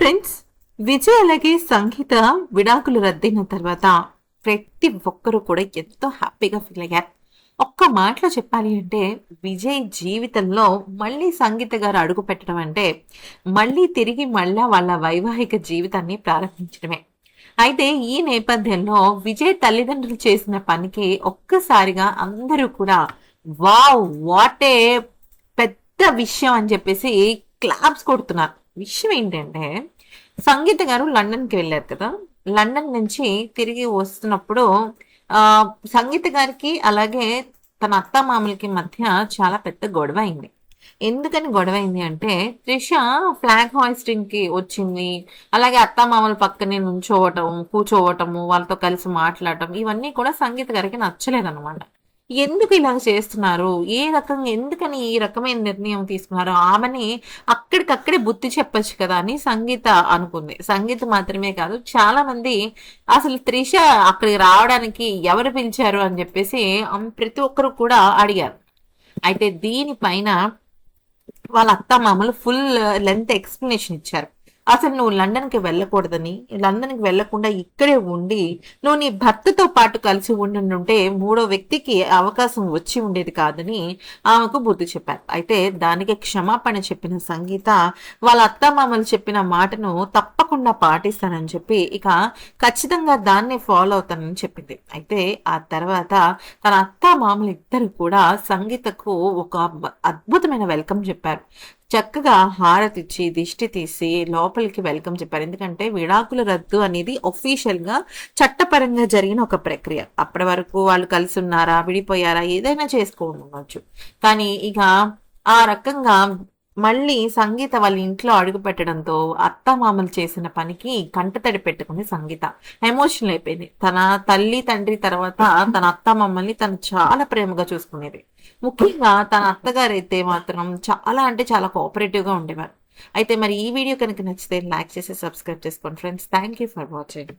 Friends, Vijay అలాగే సంగీత విడాకులు రద్దయిన తర్వాత ప్రతి ఒక్కరూ కూడా ఎంతో హ్యాపీగా ఫీల్ అయ్యారు. ఒక్క మాటలో చెప్పాలి అంటే విజయ్ జీవితంలో మళ్ళీ సంగీత గారు అడుగు పెట్టడం అంటే మళ్ళీ తిరిగి మళ్ళా వాళ్ళ వైవాహిక జీవితాన్ని ప్రారంభించడమే. అయితే ఈ నేపథ్యంలో విజయ్ తల్లిదండ్రులు చేసిన పనికి ఒక్కసారిగా అందరూ కూడా వావ్, వాట్ ఏ పెద్ద విషయం అని చెప్పేసి క్లాప్స్ కొడుతున్నారు. విషయం ఏంటంటే సంగీత గారు లండన్కి వెళ్ళారు కదా. లండన్ నుంచి తిరిగి వస్తున్నప్పుడు ఆ సంగీత గారికి అలాగే తన అత్త మామలకి మధ్య చాలా పెద్ద గొడవ అయింది. ఎందుకని గొడవ అయింది అంటే త్రిష ఫ్లాగ్ హాయిస్టింగ్ కి వచ్చింది. అలాగే అత్తామామల పక్కనే నుంచోవటం, కూర్చోవటము, వాళ్ళతో కలిసి మాట్లాడటం ఇవన్నీ కూడా సంగీత గారికి నచ్చలేదన్నమాట. ఎందుకు ఇలా చేస్తున్నారు, ఏ రకంగా, ఎందుకని ఈ రకమైన నిర్ణయం తీసుకున్నారు, ఆమెని అక్కడికక్కడే బుద్ధి చెప్పొచ్చు కదా అని సంగీత అనుకుంది. సంగీత మాత్రమే కాదు, చాలా మంది అసలు త్రిష అక్కడికి రావడానికి ఎవరు పిలిచారు అని చెప్పేసి ప్రతి ఒక్కరు కూడా అడిగారు. అయితే దీనిపైన వాళ్ళ అత్తమామలు ఫుల్ లెంత్ ఎక్స్ప్లెనేషన్ ఇచ్చారు. అసలు నువ్వు లండన్కి వెళ్ళకూడదని, లండన్కి వెళ్లకుండా ఇక్కడే ఉండి నువ్వు నీ భర్తతో పాటు కలిసి ఉండుంటే మూడో వ్యక్తికి అవకాశం వచ్చి ఉండేది కాదని ఆమెకు బుద్ధి చెప్పారు. అయితే దానికి క్షమాపణ చెప్పిన సంగీత వాళ్ళ అత్తమామలు చెప్పిన మాటను తప్పకుండా పాటిస్తానని చెప్పి ఇక ఖచ్చితంగా దాన్ని ఫాలో అవుతానని చెప్పింది. అయితే ఆ తర్వాత తన అత్తమామలు ఇద్దరు కూడా సంగీతకు ఒక అద్భుతమైన వెల్కమ్ చెప్పారు. చక్కగా హారతిచ్చి దిష్టి తీసి లోపలికి వెల్కమ్ చెప్పారు. ఎందుకంటే విడాకుల రద్దు అనేది ఒఫీషియల్ గా చట్టపరంగా జరిగిన ఒక ప్రక్రియ. అప్పటి వరకు వాళ్ళు కలిసి ఉన్నారా, విడిపోయారా, ఏదైనా చేసుకోవచ్చు. కానీ ఇక ఆ రకంగా మళ్ళీ సంగీత వాళ్ళ ఇంట్లో అడుగు పెట్టడంతో అత్తమామలు చేసిన పనికి కంటతడి పెట్టుకుని సంగీత ఎమోషనల్ అయిపోయింది. తన తల్లి తండ్రి తర్వాత తన అత్తమామల్ని తను చాలా ప్రేమగా చూసుకునేది. ముఖ్యంగా తన అత్తగారు అయితే మాత్రం చాలా అంటే చాలా కోఆపరేటివ్ గా ఉండేవారు. అయితే మరి ఈ వీడియో కనుక నచ్చితే లైక్ చేసి సబ్స్క్రైబ్ చేసుకోండి friends. Thank you for watching.